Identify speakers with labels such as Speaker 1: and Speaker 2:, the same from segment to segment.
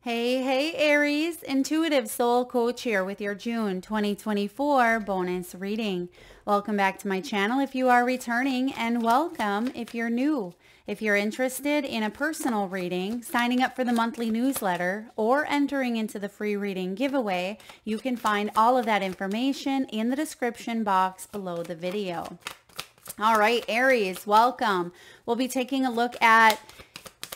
Speaker 1: Hey, Aries, Intuitive Soul Coach here with your June 2024 bonus reading. Welcome back to my channel if you are returning, and welcome if you're new. If you're interested in a personal reading, signing up for the monthly newsletter, or entering into the free reading giveaway, you can find all of that information in the description box below the video. All right, Aries, welcome. We'll be taking a look at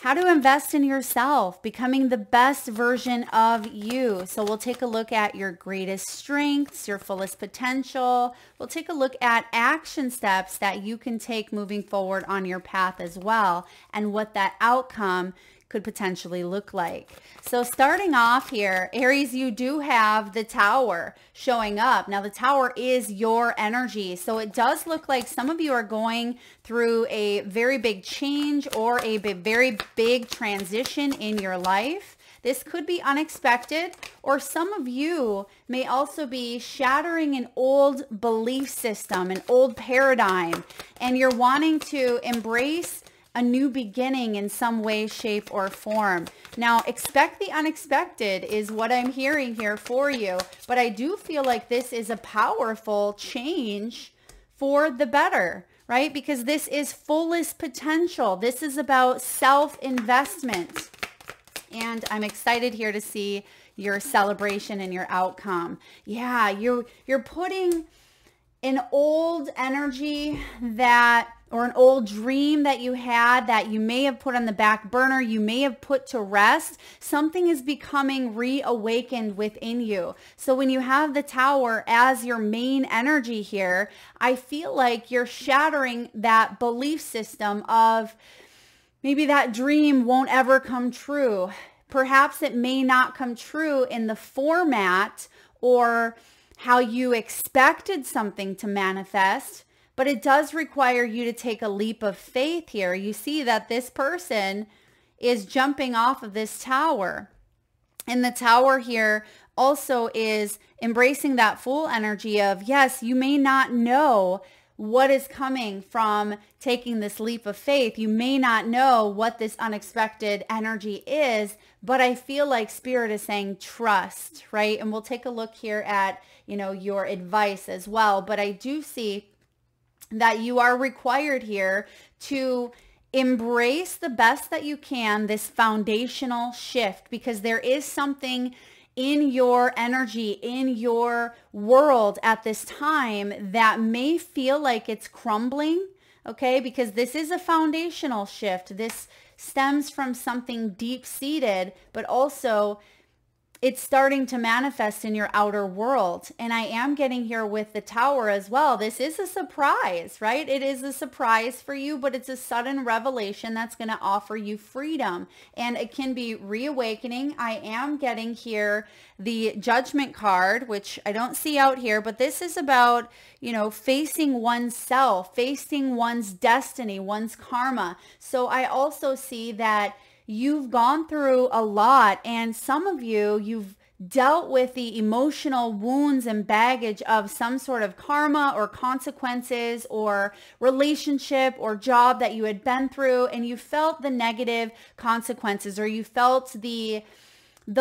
Speaker 1: how to invest in yourself, becoming the best version of you. So we'll take a look at your greatest strengths, your fullest potential. We'll take a look at action steps that you can take moving forward on your path as well, and what that outcome could potentially look like. So starting off here, Aries, you do have the Tower showing up. Now the Tower is your energy. So it does look like some of you are going through a very big change or a very big transition in your life. This could be unexpected, or some of you may also be shattering an old belief system, an old paradigm, and you're wanting to embrace a new beginning in some way, shape, or form. Now, expect the unexpected is what I'm hearing here for you, but I do feel like this is a powerful change for the better, right? Because this is fullest potential. This is about self-investment. And I'm excited here to see your celebration and your outcome. Yeah, you're putting an old energy or an old dream that you had that you may have put on the back burner, you may have put to rest. Something is becoming reawakened within you. So when you have the Tower as your main energy here, I feel like you're shattering that belief system of maybe that dream won't ever come true. Perhaps it may not come true in the format or how you expected something to manifest, but it does require you to take a leap of faith here. You see that this person is jumping off of this Tower. And the Tower here also is embracing that full energy of, yes, you may not know what is coming from taking this leap of faith. You may not know what this unexpected energy is, but I feel like Spirit is saying trust, right? And we'll take a look here at, your advice as well. But I do see that you are required here to embrace the best that you can, this foundational shift, because there is something in your energy, in your world at this time that may feel like it's crumbling, okay? Because this is a foundational shift. This stems from something deep-seated, but also it's starting to manifest in your outer world. And I am getting here with the Tower as well. This is a surprise, right? It is a surprise for you, but it's a sudden revelation that's going to offer you freedom. And it can be reawakening. I am getting here the Judgment card, which I don't see out here, but this is about, facing oneself, facing one's destiny, one's karma. So I also see that you've gone through a lot, and some of you've dealt with the emotional wounds and baggage of some sort of karma or consequences or relationship or job that you had been through, and you felt the negative consequences, or you felt the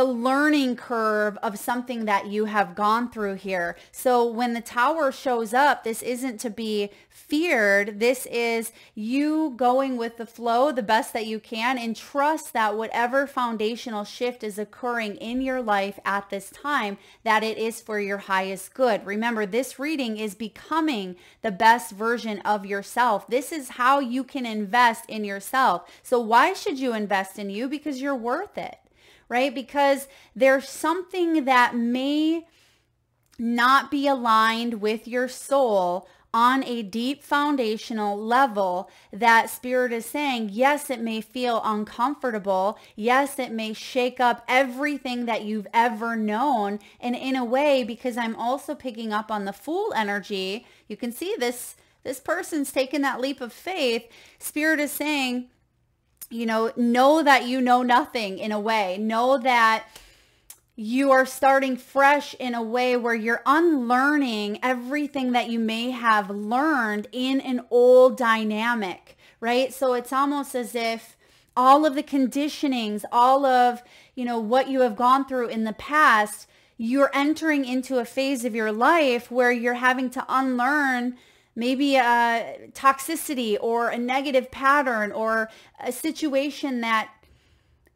Speaker 1: learning curve of something that you have gone through here. So when the Tower shows up, this isn't to be feared. This is you going with the flow the best that you can, and trust that whatever foundational shift is occurring in your life at this time, that it is for your highest good. Remember, this reading is becoming the best version of yourself. This is how you can invest in yourself. So why should you invest in you? Because you're worth it. Right? Because there's something that may not be aligned with your soul on a deep foundational level that Spirit is saying, yes, it may feel uncomfortable. Yes, it may shake up everything that you've ever known. And in a way, because I'm also picking up on the Fool energy, you can see this person's taken that leap of faith. Spirit is saying, know that you know nothing in a way. Know that you are starting fresh in a way where you're unlearning everything that you may have learned in an old dynamic, right? So it's almost as if all of the conditionings, all of, what you have gone through in the past, you're entering into a phase of your life where you're having to unlearn maybe a toxicity or a negative pattern or a situation that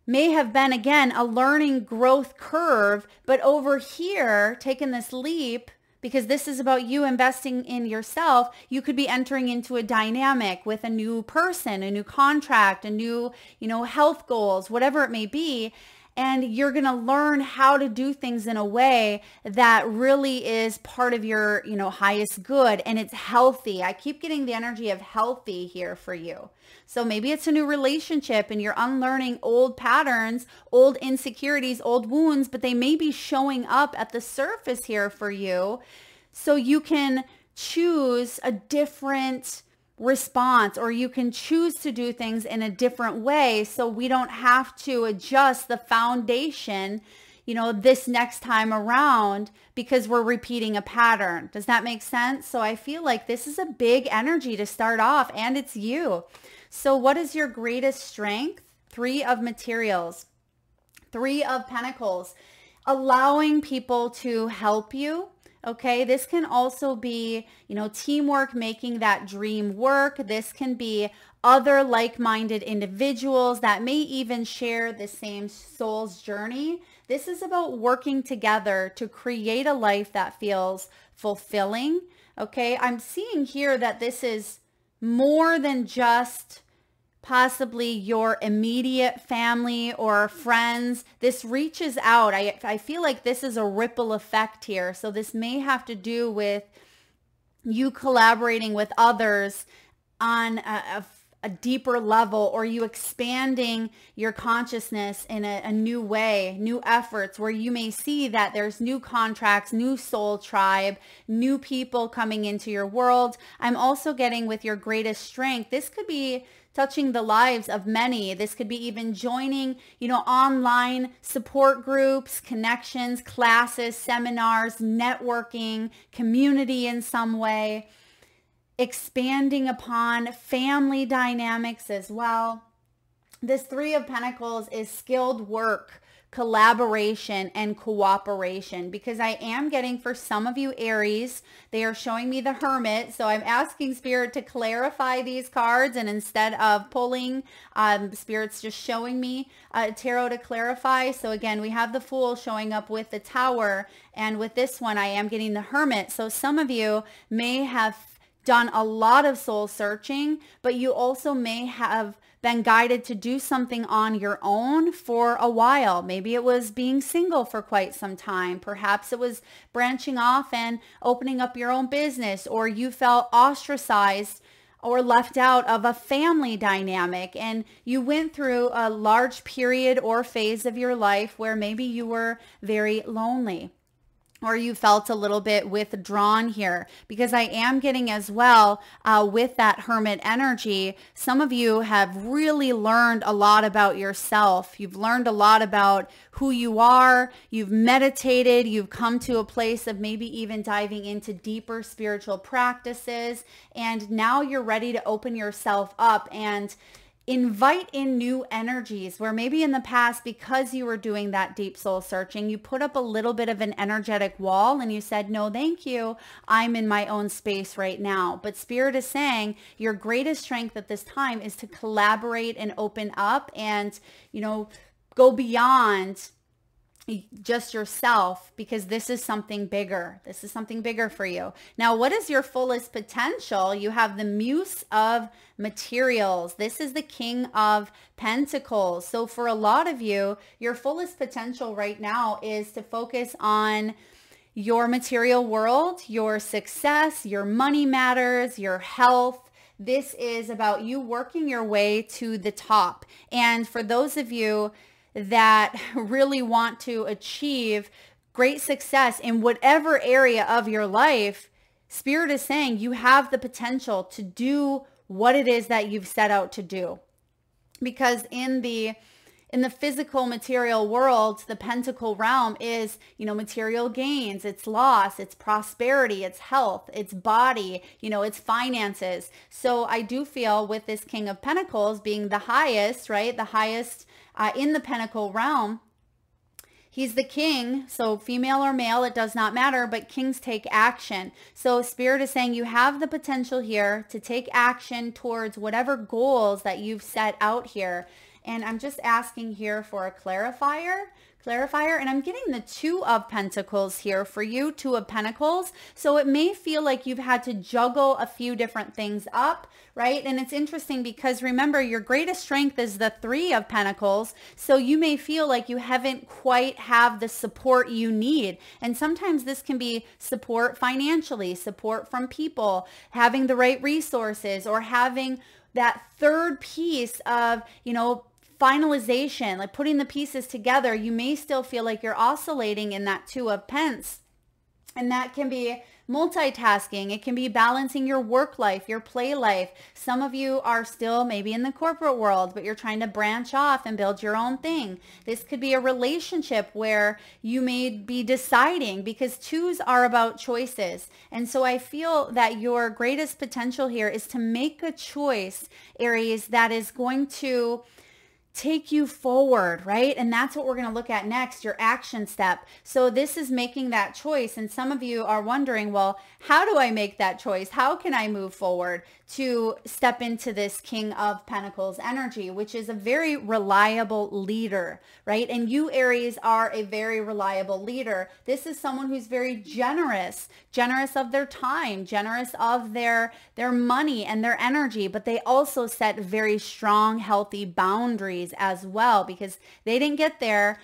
Speaker 1: may have been, again, a learning growth curve, but over here, taking this leap, because this is about you investing in yourself, you could be entering into a dynamic with a new person, a new contract, a new, health goals, whatever it may be. And you're going to learn how to do things in a way that really is part of your, highest good. And it's healthy. I keep getting the energy of healthy here for you. So maybe it's a new relationship and you're unlearning old patterns, old insecurities, old wounds, but they may be showing up at the surface here for you. So you can choose a different response, or you can choose to do things in a different way so we don't have to adjust the foundation, this next time around because we're repeating a pattern. Does that make sense? So I feel like this is a big energy to start off, and it's you. So what is your greatest strength? 3 of materials, 3 of pentacles, allowing people to help you. Okay, this can also be, teamwork, making that dream work. This can be other like-minded individuals that may even share the same soul's journey. This is about working together to create a life that feels fulfilling. Okay, I'm seeing here that this is more than just possibly your immediate family or friends. This reaches out. I feel like this is a ripple effect here. So this may have to do with you collaborating with others on a deeper level, or you expanding your consciousness in a new way, new efforts where you may see that there's new contracts, new soul tribe, new people coming into your world. I'm also getting with your greatest strength. This could be touching the lives of many. This could be even joining, online support groups, connections, classes, seminars, networking, community in some way, expanding upon family dynamics as well. This 3 of Pentacles is skilled work, collaboration, and cooperation, because I am getting, for some of you Aries, they are showing me the Hermit. So I'm asking Spirit to clarify these cards, and instead of pulling, Spirit's just showing me tarot to clarify. So again, we have the Fool showing up with the Tower, and with this one I am getting the Hermit. So some of you may have done a lot of soul searching, but you also may have been guided to do something on your own for a while. Maybe it was being single for quite some time. Perhaps it was branching off and opening up your own business, or you felt ostracized or left out of a family dynamic, and you went through a large period or phase of your life where maybe you were very lonely, or you felt a little bit withdrawn here, because I am getting as well with that Hermit energy. Some of you have really learned a lot about yourself. You've learned a lot about who you are. You've meditated. You've come to a place of maybe even diving into deeper spiritual practices. And now you're ready to open yourself up and invite in new energies, where maybe in the past, because you were doing that deep soul searching, you put up a little bit of an energetic wall and you said, no, thank you. I'm in my own space right now. But Spirit is saying your greatest strength at this time is to collaborate and open up and, go beyond just yourself, because this is something bigger. This is something bigger for you. Now, what is your fullest potential? You have the Muse of materials. This is the King of Pentacles. So for a lot of you, your fullest potential right now is to focus on your material world, your success, your money matters, your health. This is about you working your way to the top. And for those of you that really want to achieve great success in whatever area of your life, Spirit is saying you have the potential to do what it is that you've set out to do. Because in the in the physical material world, the pentacle realm is, material gains, it's loss, it's prosperity, it's health, it's body, it's finances. So I do feel with this King of Pentacles being the highest, right? The highest in the pentacle realm. He's the king, so female or male, it does not matter, but kings take action. So Spirit is saying you have the potential here to take action towards whatever goals that you've set out here. And I'm just asking here for a clarifier, and I'm getting the Two of Pentacles here for you, Two of Pentacles. So it may feel like you've had to juggle a few different things up, right? And it's interesting because remember, your greatest strength is the Three of Pentacles. So you may feel like you haven't quite have the support you need. And sometimes this can be support financially, support from people, having the right resources, or having that third piece of, finalization, like putting the pieces together. You may still feel like you're oscillating in that Two of Pence. And that can be multitasking. It can be balancing your work life, your play life. Some of you are still maybe in the corporate world, but you're trying to branch off and build your own thing. This could be a relationship where you may be deciding, because twos are about choices. And so I feel that your greatest potential here is to make a choice, Aries, that is going to take you forward, right? And that's what we're going to look at next, your action step. So this is making that choice. And some of you are wondering, well, how do I make that choice? How can I move forward to step into this King of Pentacles energy, which is a very reliable leader, right? And you, Aries, are a very reliable leader. This is someone who's very generous of their time, generous of their money and their energy, but they also set very strong, healthy boundaries as well, because they didn't get there,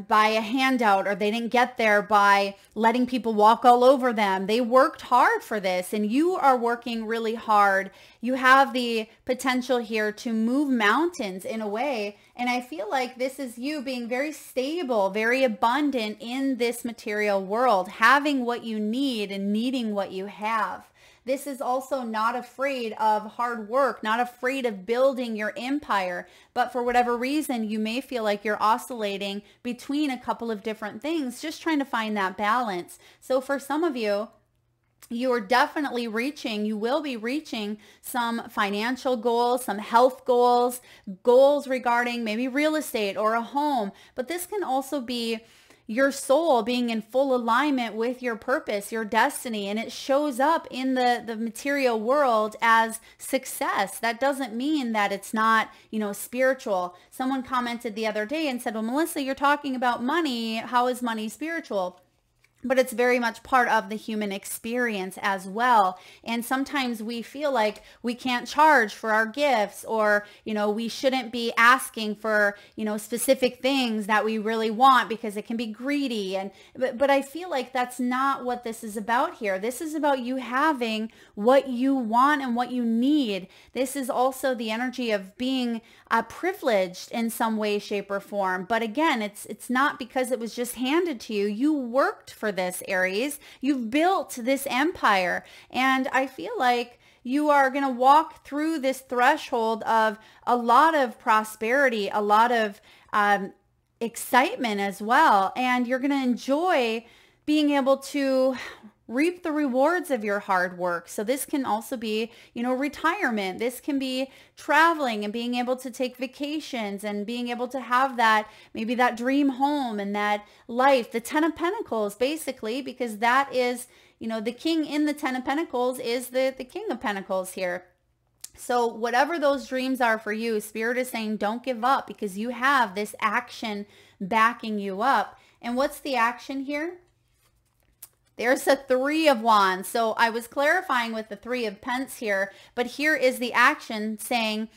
Speaker 1: by a handout, or they didn't get there by letting people walk all over them. They worked hard for this, and you are working really hard. You have the potential here to move mountains in a way. And I feel like this is you being very stable, very abundant in this material world, having what you need and needing what you have. This is also not afraid of hard work, not afraid of building your empire. But for whatever reason, you may feel like you're oscillating between a couple of different things, just trying to find that balance. So for some of you, you are definitely you will be reaching some financial goals, some health goals, goals regarding maybe real estate or a home. But this can also be your soul being in full alignment with your purpose, your destiny, and it shows up in the material world as success. That doesn't mean that it's not, spiritual. Someone commented the other day and said, well, Melissa, you're talking about money. How is money spiritual? But it's very much part of the human experience as well. And sometimes we feel like we can't charge for our gifts, or, we shouldn't be asking for, specific things that we really want, because it can be greedy. But I feel like that's not what this is about here. This is about you having what you want and what you need. This is also the energy of being privileged in some way, shape, or form. But again, it's not because it was just handed to you. You worked for this, Aries. You've built this empire. And I feel like you are going to walk through this threshold of a lot of prosperity, a lot of excitement as well. And you're going to enjoy being able to reap the rewards of your hard work. So this can also be, retirement. This can be traveling and being able to take vacations and being able to have that, maybe that dream home and that life, the Ten of Pentacles, basically, because that is, the king in the Ten of Pentacles is the King of Pentacles here. So whatever those dreams are for you, Spirit is saying, don't give up, because you have this action backing you up. And what's the action here? There's a Three of Wands. So I was clarifying with the Three of Pence here, but here is the action saying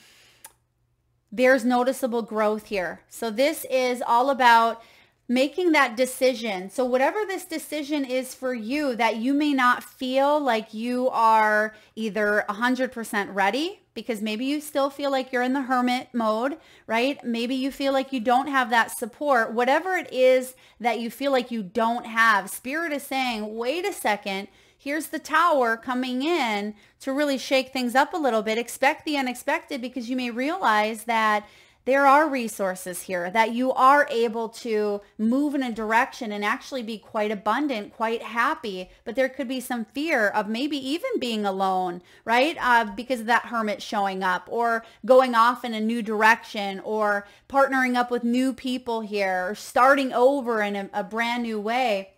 Speaker 1: there's noticeable growth here. So this is all about making that decision. So whatever this decision is for you, that you may not feel like you are either 100% ready, because maybe you still feel like you're in the hermit mode, right? Maybe you feel like you don't have that support. Whatever it is that you feel like you don't have, Spirit is saying, wait a second, here's the Tower coming in to really shake things up a little bit. Expect the unexpected, because you may realize that there are resources here, that you are able to move in a direction and actually be quite abundant, quite happy. But there could be some fear of maybe even being alone, right? Because of that Hermit showing up, or going off in a new direction, or partnering up with new people here, or starting over in a brand new way.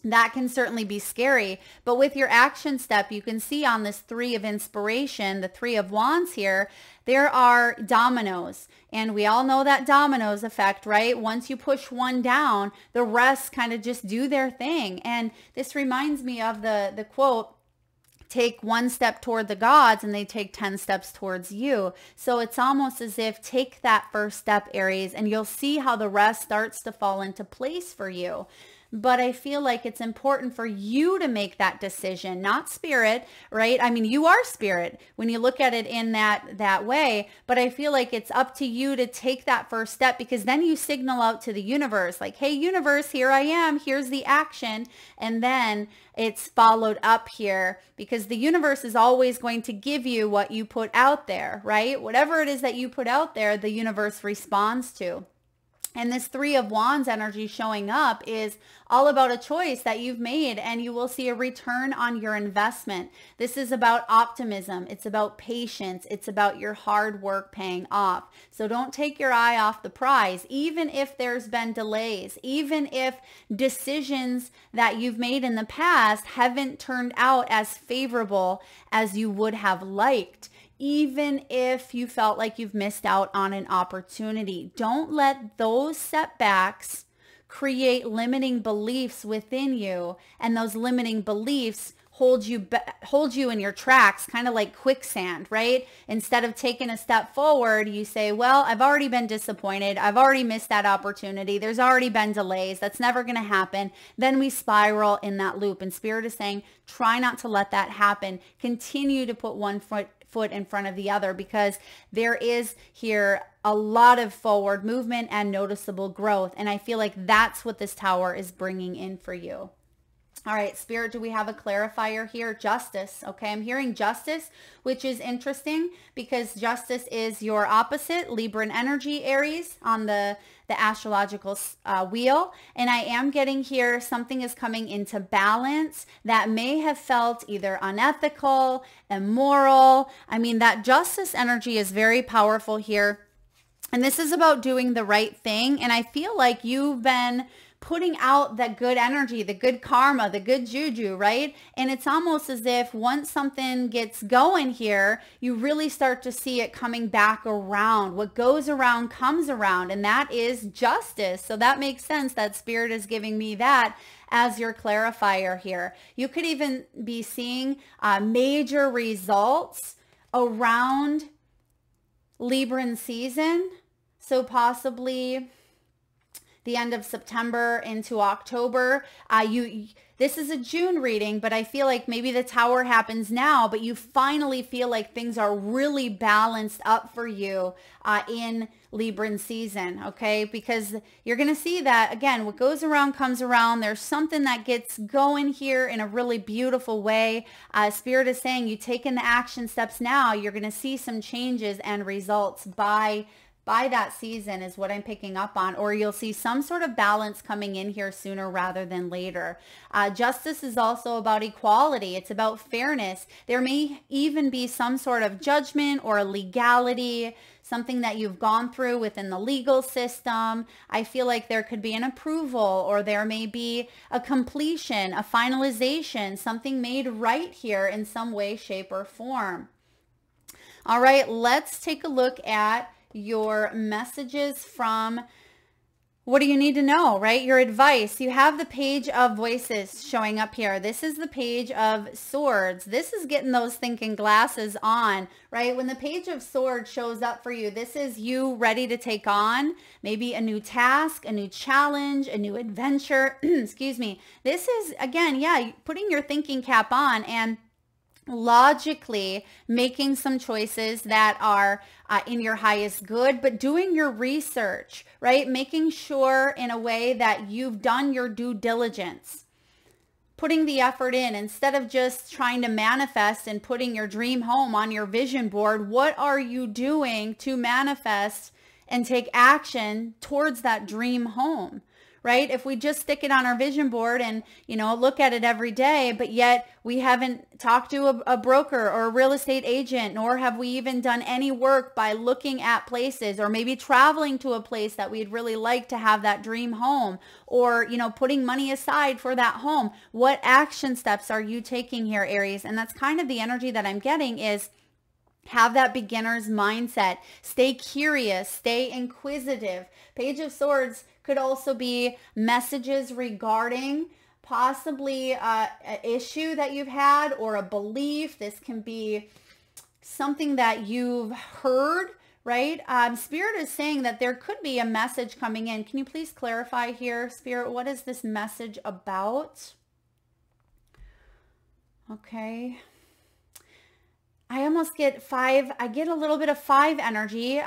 Speaker 1: That can certainly be scary. But with your action step, you can see on this 3 of inspiration, the 3 of wands here, there are dominoes. And we all know that dominoes effect, right? Once you push one down, the rest kind of just do their thing. And this reminds me of the quote, take 1 step toward the gods and they take 10 steps towards you. So it's almost as if take that first step, Aries, and you'll see how the rest starts to fall into place for you. But I feel like it's important for you to make that decision, not spirit, right? I mean, you are spirit when you look at it in that way, but I feel like it's up to you to take that first step, because then you signal out to the universe like, hey, universe, here I am, here's the action. And then it's followed up here, because the universe is always going to give you what you put out there, right? Whatever it is that you put out there, the universe responds to. And this 3 of wands energy showing up is all about a choice that you've made, and you will see a return on your investment. This is about optimism. It's about patience. It's about your hard work paying off. So don't take your eye off the prize, even if there's been delays, even if decisions that you've made in the past haven't turned out as favorable as you would have liked. Even if you felt like you've missed out on an opportunity, don't let those setbacks create limiting beliefs within you. And those limiting beliefs hold you in your tracks, kind of like quicksand, right? Instead of taking a step forward, you say, well, I've already been disappointed. I've already missed that opportunity. There's already been delays. That's never going to happen. Then we spiral in that loop. And Spirit is saying, try not to let that happen. Continue to put one foot in front of the other, because there is here a lot of forward movement and noticeable growth. And I feel like that's what this Tower is bringing in for you. All right, Spirit, do we have a clarifier here? Justice. Okay, I'm hearing justice, which is interesting because justice is your opposite, Libran energy, Aries, on the astrological wheel. And I am getting here something is coming into balance that may have felt either unethical, immoral. I mean, that justice energy is very powerful here. And this is about doing the right thing. And I feel like you've been putting out that good energy, the good karma, the good juju, right? And it's almost as if once something gets going here, you really start to see it coming back around. What goes around comes around, and that is justice. So that makes sense that Spirit is giving me that as your clarifier here. You could even be seeing major results around Libran season. So possibly the end of September into October. This is a June reading, but I feel like maybe the Tower happens now, but you finally feel like things are really balanced up for you in Libran season, okay? Because you're going to see that, again, what goes around comes around. There's something that gets going here in a really beautiful way. Spirit is saying you take in the action steps now, you're going to see some changes and results by that season is what I'm picking up on, or you'll see some sort of balance coming in here sooner rather than later. Justice is also about equality. It's about fairness. There may even be some sort of judgment or legality, something that you've gone through within the legal system. I feel like there could be an approval, or there may be a completion, a finalization, something made right here in some way, shape, or form. All right, let's take a look at your messages from what do you need to know, right? Your advice. You have the Page of Voices showing up here. This is the Page of Swords. This is getting those thinking glasses on, right? When the Page of Swords shows up for you, this is you ready to take on maybe a new task, a new challenge, a new adventure. Excuse me. This is, again, yeah, putting your thinking cap on and logically making some choices that are in your highest good, but doing your research, right? Making sure in a way that you've done your due diligence. putting the effort in instead of just trying to manifest and putting your dream home on your vision board. What are you doing to manifest and take action towards that dream home? Right? If we just stick it on our vision board and, look at it every day, but yet we haven't talked to a broker or a real estate agent, nor have we even done any work by looking at places or maybe traveling to a place that we'd really like to have that dream home, or, putting money aside for that home. What action steps are you taking here, Aries? And that's kind of the energy that I'm getting is, have that beginner's mindset. Stay curious, stay inquisitive. Page of Swords could also be messages regarding possibly an issue that you've had or a belief. This can be something that you've heard, right? Spirit is saying that there could be a message coming in. Can you please clarify here, Spirit? What is this message about? Okay. I almost get 5. I get a little bit of 5 energy.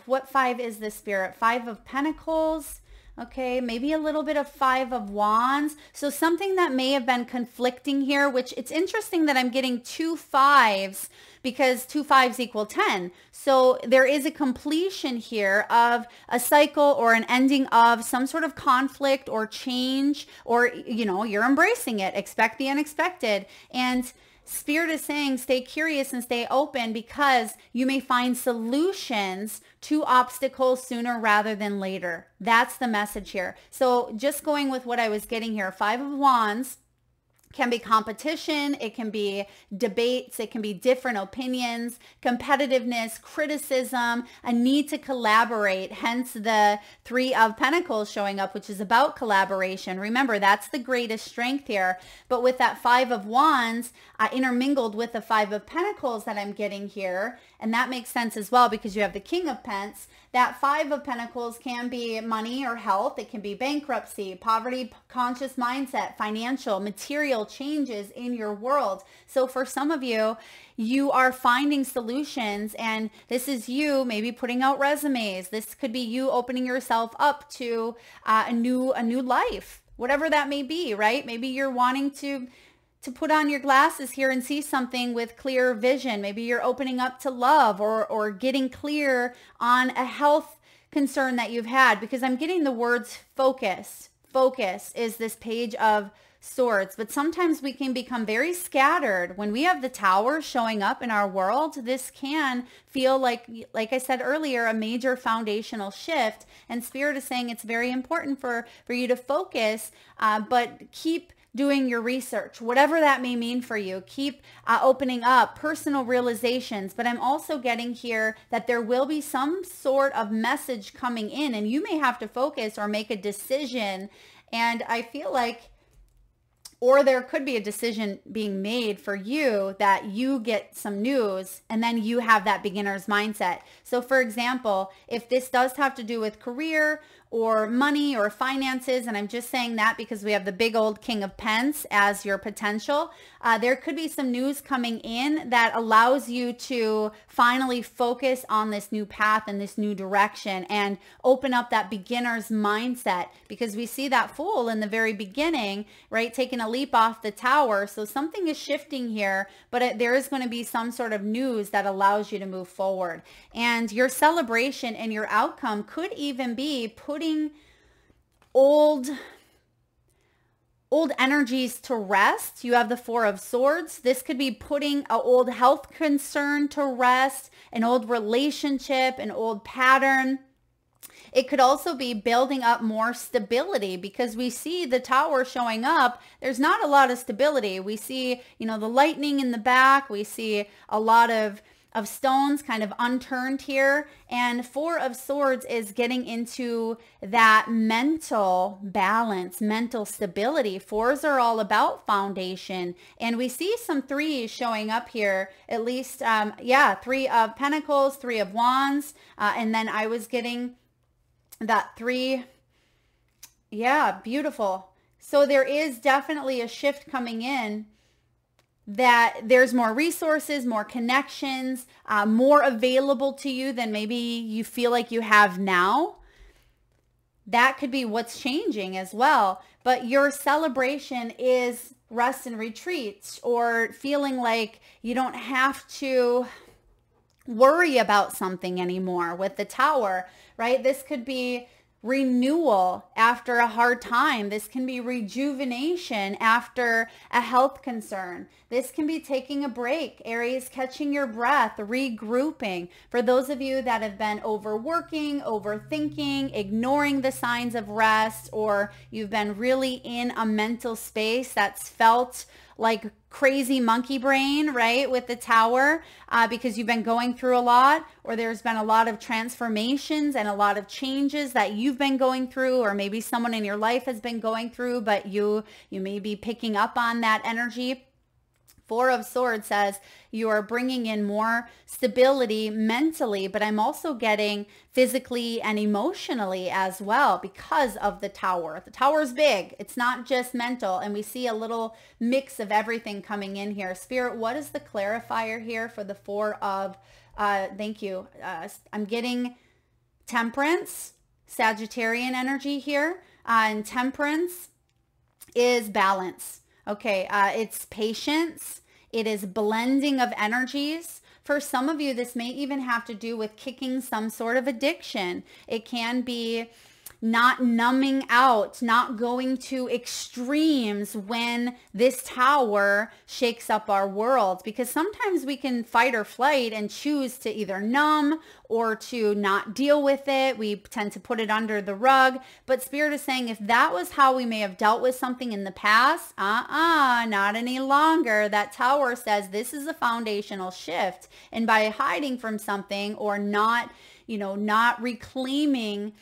Speaker 1: What 5 is this, Spirit? 5 of Pentacles. Okay, maybe a little bit of 5 of Wands. So something that may have been conflicting here, which it's interesting that I'm getting 2 5s because 2 5s equal 10. So there is a completion here of a cycle or an ending of some sort of conflict or change, or, you're embracing it. Expect the unexpected. And Spirit is saying stay curious and stay open because you may find solutions to obstacles sooner rather than later. That's the message here. So just going with what I was getting here, 5 of Wands can be competition, it can be debates, it can be different opinions, competitiveness, criticism, a need to collaborate, hence the 3 of Pentacles showing up, which is about collaboration. Remember, that's the greatest strength here. But with that 5 of Wands intermingled with the 5 of Pentacles that I'm getting here, and that makes sense as well because you have the King of Pence, that 5 of Pentacles can be money or health. It can be bankruptcy, poverty, conscious mindset, financial, material changes in your world. So for some of you, you are finding solutions, and this is you maybe putting out resumes. This could be you opening yourself up to a new life, whatever that may be, right? Maybe you're wanting to put on your glasses here and see something with clear vision. Maybe you're opening up to love or getting clear on a health concern that you've had, because I'm getting the words focus. Focus is this Page of Swords, but sometimes we can become very scattered. When we have the Tower showing up in our world, this can feel like I said earlier, a major foundational shift. And Spirit is saying it's very important for you to focus, but keep doing your research, whatever that may mean for you. Keep opening up personal realizations. But I'm also getting here that there will be some sort of message coming in, and you may have to focus or make a decision. And I feel like, or there could be a decision being made for you that you get some news and then you have that beginner's mindset. So for example, if this does have to do with career or money or finances, and I'm just saying that because we have the big old King of Pence as your potential, there could be some news coming in that allows you to finally focus on this new path and this new direction and open up that beginner's mindset, because we see that Fool in the very beginning, right, taking a leap off the tower. So something is shifting here, but there is going to be some sort of news that allows you to move forward. And your celebration and your outcome could even be putting old energies to rest. You have the 4 of Swords. This could be putting an old health concern to rest, an old relationship, an old pattern. It could also be building up more stability, because we see the Tower showing up. There's not a lot of stability. We see, the lightning in the back. We see a lot of stones kind of unturned here. And 4 of Swords is getting into that mental balance, mental stability. 4s are all about foundation. And we see some 3s showing up here, at least, 3 of Pentacles, 3 of Wands. And then I was getting that 3. Yeah, beautiful. So there is definitely a shift coming in, that there's more resources, more connections, more available to you than maybe you feel like you have now. that could be what's changing as well. But your celebration is rest and retreat, or feeling like you don't have to worry about something anymore with the Tower, right? This could be renewal after a hard time. This can be rejuvenation after a health concern. This can be taking a break, Aries, catching your breath, regrouping. For those of you that have been overworking, overthinking, ignoring the signs of rest, or you've been really in a mental space that's felt like crazy monkey brain, right, with the Tower, because you've been going through a lot, or there's been a lot of transformations and a lot of changes that you've been going through, or maybe someone in your life has been going through, but you may be picking up on that energy. Four of Swords says you are bringing in more stability mentally, but I'm also getting physically and emotionally as well because of the Tower. The Tower is big. It's not just mental, and we see a little mix of everything coming in here. Spirit, what is the clarifier here for the Four of, thank you. I'm getting Temperance, Sagittarian energy here, and Temperance is balance. Okay, it's patience. It is blending of energies. For some of you, this may even have to do with kicking some sort of addiction. It can be not numbing out, not going to extremes when this Tower shakes up our world, because sometimes we can fight or flight and choose to either numb or to not deal with it. We tend to put it under the rug. But Spirit is saying if that was how we may have dealt with something in the past, not any longer. That Tower says this is a foundational shift. And by hiding from something or not reclaiming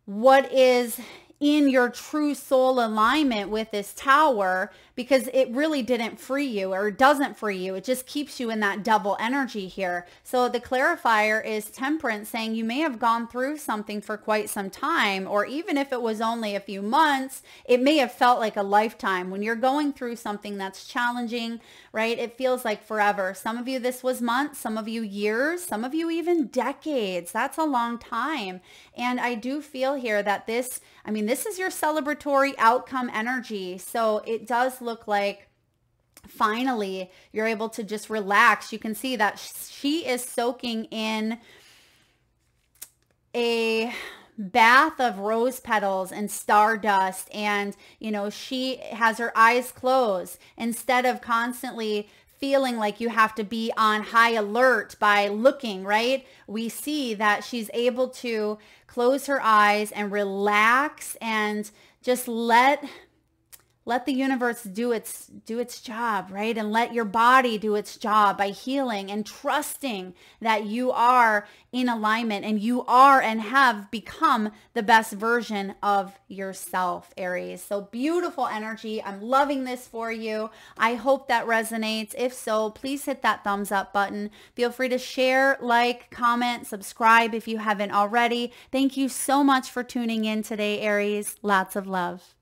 Speaker 1: what is in your true soul alignment with this Tower, because it really didn't free you, or doesn't free you. It just keeps you in that double energy here. So the clarifier is Temperance, saying you may have gone through something for quite some time, or even if it was only a few months, it may have felt like a lifetime. When you're going through something that's challenging, right, it feels like forever. Some of you, this was months, some of you years, some of you even decades. That's a long time. And I do feel here that this is your celebratory outcome energy. So it does look like finally you're able to just relax. You can see that she is soaking in a bath of rose petals and stardust, and she has her eyes closed instead of constantly feeling like you have to be on high alert by looking, right? We see that she's able to close her eyes and relax and just let the universe do its job, right? And let your body do its job by healing and trusting that you are in alignment and you are and have become the best version of yourself, Aries. So beautiful energy. I'm loving this for you. I hope that resonates. If so, please hit that thumbs up button. Feel free to share, like, comment, subscribe if you haven't already. Thank you so much for tuning in today, Aries. Lots of love.